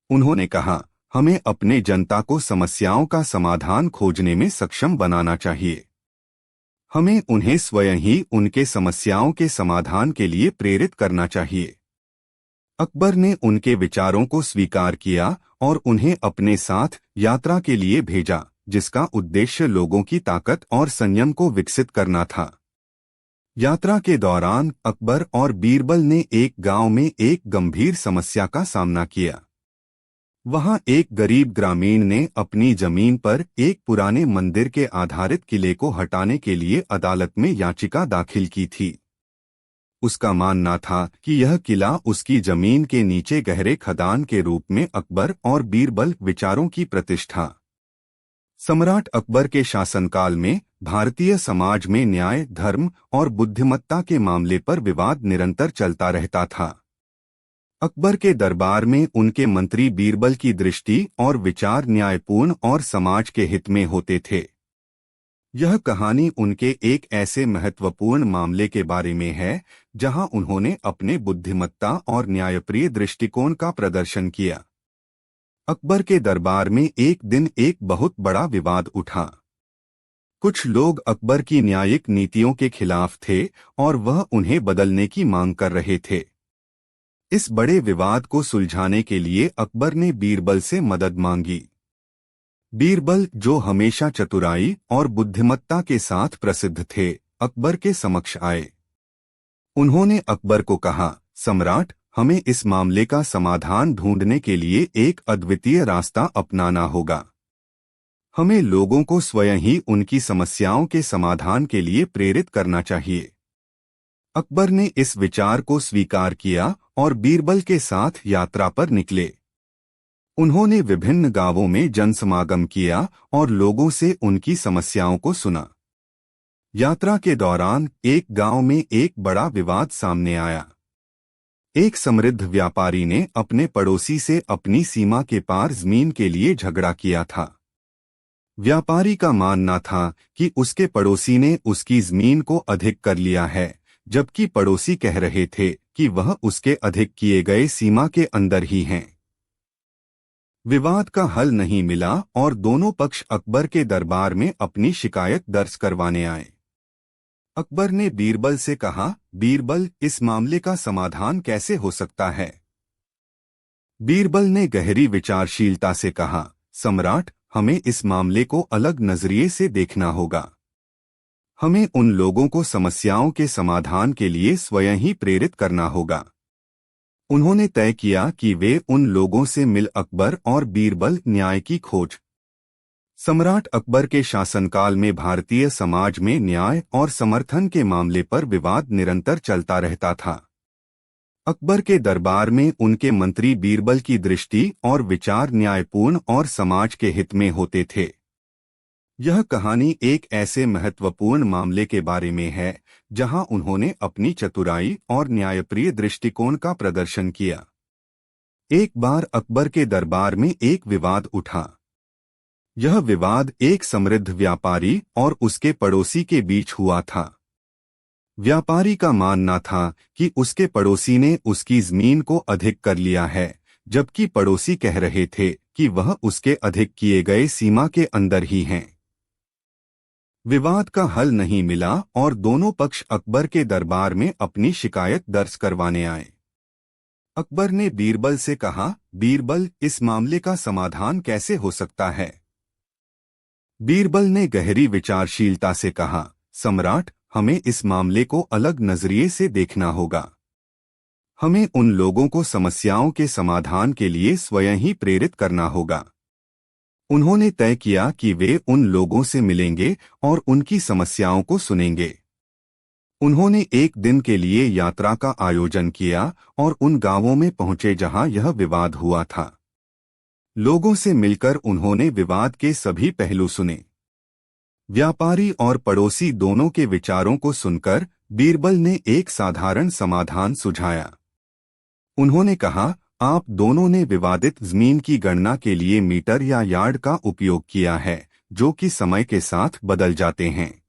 उन्होंने कहा, हमें अपने जनता को समस्याओं का समाधान खोजने में सक्षम बनाना चाहिए। हमें उन्हें स्वयं ही उनके समस्याओं के समाधान के लिए प्रेरित करना चाहिए। अकबर ने उनके विचारों को स्वीकार किया और उन्हें अपने साथ यात्रा के लिए भेजा, जिसका उद्देश्य लोगों की ताकत और संयम को विकसित करना था। यात्रा के दौरान अकबर और बीरबल ने एक गांव में एक गंभीर समस्या का सामना किया। वहां एक गरीब ग्रामीण ने अपनी जमीन पर एक पुराने मंदिर के आधारित किले को हटाने के लिए अदालत में याचिका दाखिल की थी। उसका मानना था कि यह किला उसकी जमीन के नीचे गहरे खदान के रूप में अकबर और बीरबल विचारों की प्रतिष्ठा। सम्राट अकबर के शासनकाल में भारतीय समाज में न्याय, धर्म और बुद्धिमत्ता के मामले पर विवाद निरंतर चलता रहता था। अकबर के दरबार में उनके मंत्री बीरबल की दृष्टि और विचार न्यायपूर्ण और समाज के हित में होते थे। यह कहानी उनके एक ऐसे महत्वपूर्ण मामले के बारे में है, जहां उन्होंने अपने बुद्धिमत्ता और न्यायप्रिय दृष्टिकोण का प्रदर्शन किया। अकबर के दरबार में एक दिन एक बहुत बड़ा विवाद उठा। कुछ लोग अकबर की न्यायिक नीतियों के खिलाफ थे और वह उन्हें बदलने की मांग कर रहे थे। इस बड़े विवाद को सुलझाने के लिए अकबर ने बीरबल से मदद मांगी। बीरबल, जो हमेशा चतुराई और बुद्धिमत्ता के साथ प्रसिद्ध थे, अकबर के समक्ष आए। उन्होंने अकबर को कहा, सम्राट, हमें इस मामले का समाधान ढूंढने के लिए एक अद्वितीय रास्ता अपनाना होगा। हमें लोगों को स्वयं ही उनकी समस्याओं के समाधान के लिए प्रेरित करना चाहिए। अकबर ने इस विचार को स्वीकार किया और बीरबल के साथ यात्रा पर निकले। उन्होंने विभिन्न गांवों में जनसमागम किया और लोगों से उनकी समस्याओं को सुना। यात्रा के दौरान एक गांव में एक बड़ा विवाद सामने आया। एक समृद्ध व्यापारी ने अपने पड़ोसी से अपनी सीमा के पार जमीन के लिए झगड़ा किया था। व्यापारी का मानना था कि उसके पड़ोसी ने उसकी जमीन को अधिक कर लिया है, जबकि पड़ोसी कह रहे थे कि वह उसके अधिक किए गए सीमा के अंदर ही हैं। विवाद का हल नहीं मिला और दोनों पक्ष अकबर के दरबार में अपनी शिकायत दर्ज करवाने आए। अकबर ने बीरबल से कहा, बीरबल, इस मामले का समाधान कैसे हो सकता है? बीरबल ने गहरी विचारशीलता से कहा, सम्राट, हमें इस मामले को अलग नजरिए से देखना होगा। हमें उन लोगों को समस्याओं के समाधान के लिए स्वयं ही प्रेरित करना होगा। उन्होंने तय किया कि वे उन लोगों से मिल अकबर और बीरबल न्याय की खोज। सम्राट अकबर के शासनकाल में भारतीय समाज में न्याय और समर्थन के मामले पर विवाद निरंतर चलता रहता था। अकबर के दरबार में उनके मंत्री बीरबल की दृष्टि और विचार न्यायपूर्ण और समाज के हित में होते थे। यह कहानी एक ऐसे महत्वपूर्ण मामले के बारे में है जहां उन्होंने अपनी चतुराई और न्यायप्रिय दृष्टिकोण का प्रदर्शन किया। एक बार अकबर के दरबार में एक विवाद उठा। यह विवाद एक समृद्ध व्यापारी और उसके पड़ोसी के बीच हुआ था। व्यापारी का मानना था कि उसके पड़ोसी ने उसकी जमीन को अधिक कर लिया है, जबकि पड़ोसी कह रहे थे कि वह उसके अधिक किए गए सीमा के अंदर ही हैं। विवाद का हल नहीं मिला और दोनों पक्ष अकबर के दरबार में अपनी शिकायत दर्ज करवाने आए। अकबर ने बीरबल से कहा, बीरबल, इस मामले का समाधान कैसे हो सकता है? बीरबल ने गहरी विचारशीलता से कहा, सम्राट, हमें इस मामले को अलग नजरिए से देखना होगा। हमें उन लोगों को समस्याओं के समाधान के लिए स्वयं ही प्रेरित करना होगा। उन्होंने तय किया कि वे उन लोगों से मिलेंगे और उनकी समस्याओं को सुनेंगे। उन्होंने एक दिन के लिए यात्रा का आयोजन किया और उन गांवों में पहुंचे जहां यह विवाद हुआ था। लोगों से मिलकर उन्होंने विवाद के सभी पहलू सुने। व्यापारी और पड़ोसी दोनों के विचारों को सुनकर बीरबल ने एक साधारण समाधान सुझाया। उन्होंने कहा, आप दोनों ने विवादित जमीन की गणना के लिए मीटर या यार्ड का उपयोग किया है, जो कि समय के साथ बदल जाते हैं।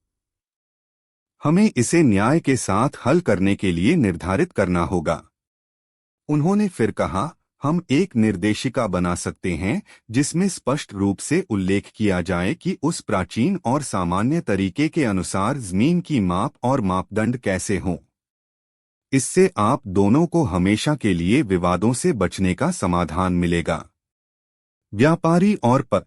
हमें इसे न्याय के साथ हल करने के लिए निर्धारित करना होगा। उन्होंने फिर कहा, हम एक निर्देशिका बना सकते हैं जिसमें स्पष्ट रूप से उल्लेख किया जाए कि उस प्राचीन और सामान्य तरीके के अनुसार जमीन की माप और मापदंड कैसे हों। इससे आप दोनों को हमेशा के लिए विवादों से बचने का समाधान मिलेगा। व्यापारी और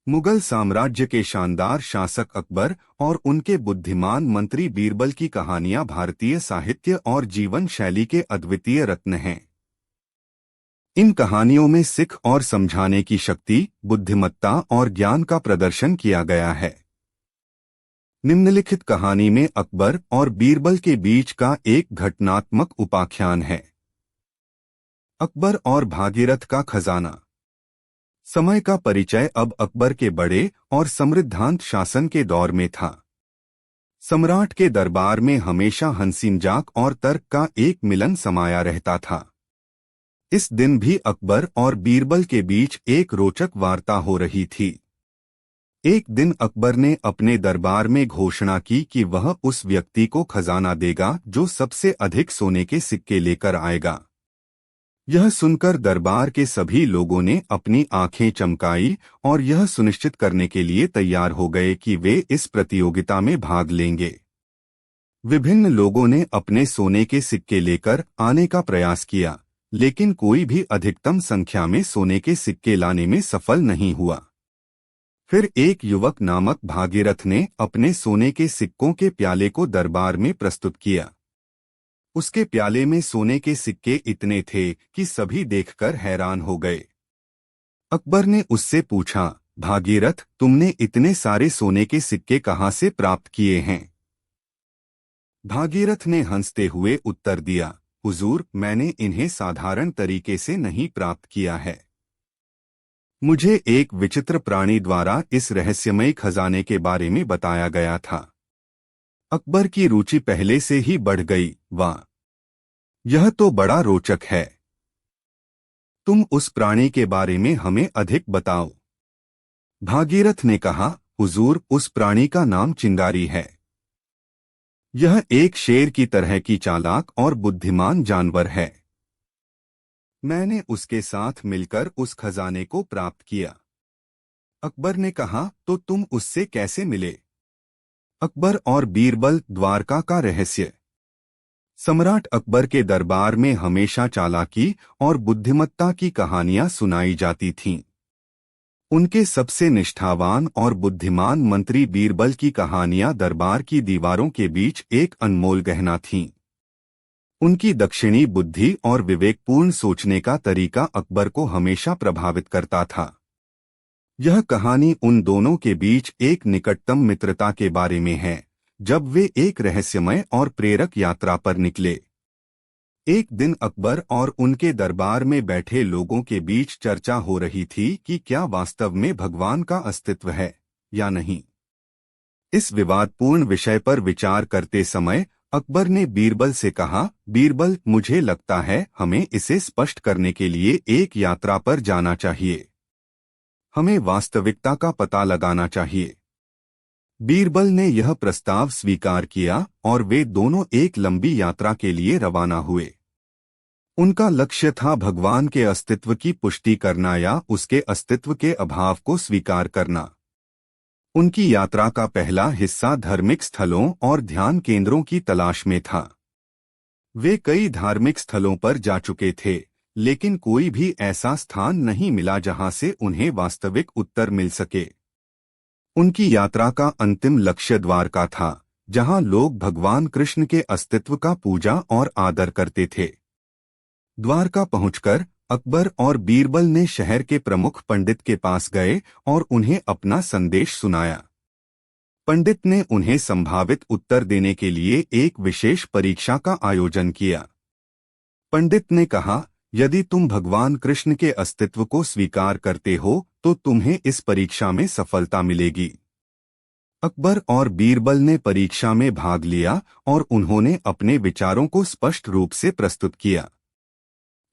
मुगल साम्राज्य के शानदार शासक अकबर और उनके बुद्धिमान मंत्री बीरबल की कहानियां भारतीय साहित्य और जीवन शैली के अद्वितीय रत्न हैं। इन कहानियों में सीख और समझाने की शक्ति, बुद्धिमत्ता और ज्ञान का प्रदर्शन किया गया है। निम्नलिखित कहानी में अकबर और बीरबल के बीच का एक घटनात्मक उपाख्यान है। अकबर और भागीरथ का खजाना। समय का परिचय अब अकबर के बड़े और समृद्धांत शासन के दौर में था। सम्राट के दरबार में हमेशा हंसी मजाक और तर्क का एक मिलन समाया रहता था। इस दिन भी अकबर और बीरबल के बीच एक रोचक वार्ता हो रही थी। एक दिन अकबर ने अपने दरबार में घोषणा की कि वह उस व्यक्ति को खजाना देगा जो सबसे अधिक सोने के सिक्के लेकर आएगा। यह सुनकर दरबार के सभी लोगों ने अपनी आंखें चमकाई और यह सुनिश्चित करने के लिए तैयार हो गए कि वे इस प्रतियोगिता में भाग लेंगे। विभिन्न लोगों ने अपने सोने के सिक्के लेकर आने का प्रयास किया, लेकिन कोई भी अधिकतम संख्या में सोने के सिक्के लाने में सफल नहीं हुआ। फिर एक युवक नामक भागीरथ ने अपने सोने के सिक्कों के प्याले को दरबार में प्रस्तुत किया। उसके प्याले में सोने के सिक्के इतने थे कि सभी देखकर हैरान हो गए। अकबर ने उससे पूछा, भागीरथ, तुमने इतने सारे सोने के सिक्के कहाँ से प्राप्त किए हैं? भागीरथ ने हंसते हुए उत्तर दिया, हुजूर, मैंने इन्हें साधारण तरीके से नहीं प्राप्त किया है। मुझे एक विचित्र प्राणी द्वारा इस रहस्यमयी खजाने के बारे में बताया गया था। अकबर की रुचि पहले से ही बढ़ गई। वाह, यह तो बड़ा रोचक है। तुम उस प्राणी के बारे में हमें अधिक बताओ। भागीरथ ने कहा, हुजूर, उस प्राणी का नाम चिंगारी है। यह एक शेर की तरह की चालाक और बुद्धिमान जानवर है। मैंने उसके साथ मिलकर उस खजाने को प्राप्त किया। अकबर ने कहा, तो तुम उससे कैसे मिले? अकबर और बीरबल, द्वारका का रहस्य। सम्राट अकबर के दरबार में हमेशा चालाकी और बुद्धिमत्ता की कहानियां सुनाई जाती थीं। उनके सबसे निष्ठावान और बुद्धिमान मंत्री बीरबल की कहानियां दरबार की दीवारों के बीच एक अनमोल गहना थीं। उनकी दक्षिणी बुद्धि और विवेकपूर्ण सोचने का तरीका अकबर को हमेशा प्रभावित करता था। यह कहानी उन दोनों के बीच एक निकटतम मित्रता के बारे में है, जब वे एक रहस्यमय और प्रेरक यात्रा पर निकले। एक दिन अकबर और उनके दरबार में बैठे लोगों के बीच चर्चा हो रही थी कि क्या वास्तव में भगवान का अस्तित्व है या नहीं। इस विवादपूर्ण विषय पर विचार करते समय अकबर ने बीरबल से कहा, बीरबल, मुझे लगता है हमें इसे स्पष्ट करने के लिए एक यात्रा पर जाना चाहिए। हमें वास्तविकता का पता लगाना चाहिए। बीरबल ने यह प्रस्ताव स्वीकार किया और वे दोनों एक लंबी यात्रा के लिए रवाना हुए। उनका लक्ष्य था भगवान के अस्तित्व की पुष्टि करना या उसके अस्तित्व के अभाव को स्वीकार करना। उनकी यात्रा का पहला हिस्सा धार्मिक स्थलों और ध्यान केंद्रों की तलाश में था। वे कई धार्मिक स्थलों पर जा चुके थे, लेकिन कोई भी ऐसा स्थान नहीं मिला जहां से उन्हें वास्तविक उत्तर मिल सके। उनकी यात्रा का अंतिम लक्ष्य द्वारका था, जहां लोग भगवान कृष्ण के अस्तित्व का पूजा और आदर करते थे। द्वारका पहुंचकर अकबर और बीरबल ने शहर के प्रमुख पंडित के पास गए और उन्हें अपना संदेश सुनाया। पंडित ने उन्हें संभावित उत्तर देने के लिए एक विशेष परीक्षा का आयोजन किया। पंडित ने कहा, यदि तुम भगवान कृष्ण के अस्तित्व को स्वीकार करते हो तो तुम्हें इस परीक्षा में सफलता मिलेगी। अकबर और बीरबल ने परीक्षा में भाग लिया और उन्होंने अपने विचारों को स्पष्ट रूप से प्रस्तुत किया।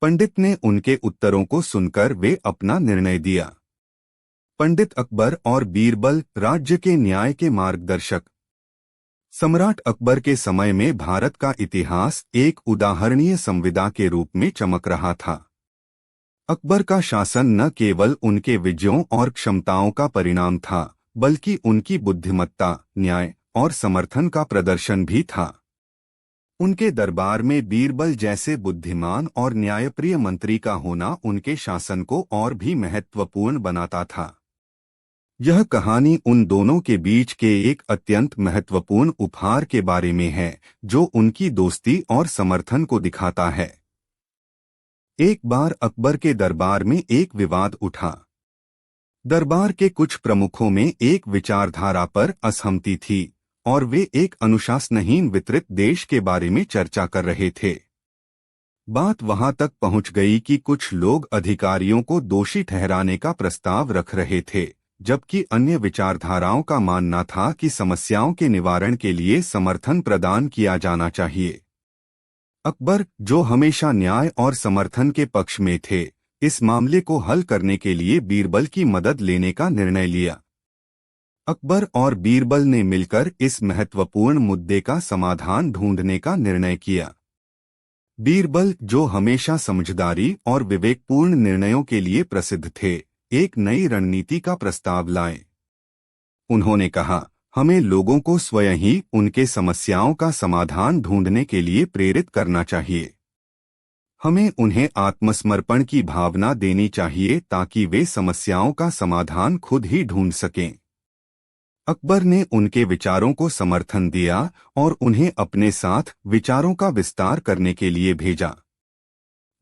पंडित ने उनके उत्तरों को सुनकर वे अपना निर्णय दिया। पंडित अकबर और बीरबल राज्य के न्याय के मार्गदर्शक। सम्राट अकबर के समय में भारत का इतिहास एक उदाहरणीय संविदा के रूप में चमक रहा था। अकबर का शासन न केवल उनके विजयों और क्षमताओं का परिणाम था, बल्कि उनकी बुद्धिमत्ता, न्याय और समर्थन का प्रदर्शन भी था। उनके दरबार में बीरबल जैसे बुद्धिमान और न्यायप्रिय मंत्री का होना उनके शासन को और भी महत्वपूर्ण बनाता था। यह कहानी उन दोनों के बीच के एक अत्यंत महत्वपूर्ण उपहार के बारे में है, जो उनकी दोस्ती और समर्थन को दिखाता है। एक बार अकबर के दरबार में एक विवाद उठा। दरबार के कुछ प्रमुखों में एक विचारधारा पर असहमति थी और वे एक अनुशासनहीन वितरित देश के बारे में चर्चा कर रहे थे। बात वहां तक पहुंच गई कि कुछ लोग अधिकारियों को दोषी ठहराने का प्रस्ताव रख रहे थे, जबकि अन्य विचारधाराओं का मानना था कि समस्याओं के निवारण के लिए समर्थन प्रदान किया जाना चाहिए। अकबर, जो हमेशा न्याय और समर्थन के पक्ष में थे, इस मामले को हल करने के लिए बीरबल की मदद लेने का निर्णय लिया। अकबर और बीरबल ने मिलकर इस महत्वपूर्ण मुद्दे का समाधान ढूंढने का निर्णय किया। बीरबल, जो हमेशा समझदारी और विवेकपूर्ण निर्णयों के लिए प्रसिद्ध थे, एक नई रणनीति का प्रस्ताव लाए। उन्होंने कहा, हमें लोगों को स्वयं ही उनके समस्याओं का समाधान ढूंढने के लिए प्रेरित करना चाहिए। हमें उन्हें आत्मसमर्पण की भावना देनी चाहिए ताकि वे समस्याओं का समाधान खुद ही ढूंढ सकें। अकबर ने उनके विचारों को समर्थन दिया और उन्हें अपने साथ विचारों का विस्तार करने के लिए भेजा।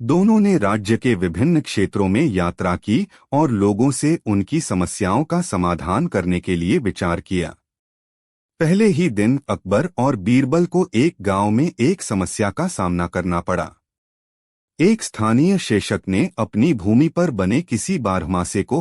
दोनों ने राज्य के विभिन्न क्षेत्रों में यात्रा की और लोगों से उनकी समस्याओं का समाधान करने के लिए विचार किया। पहले ही दिन अकबर और बीरबल को एक गांव में एक समस्या का सामना करना पड़ा। एक स्थानीय शेषक ने अपनी भूमि पर बने किसी बारहमासे को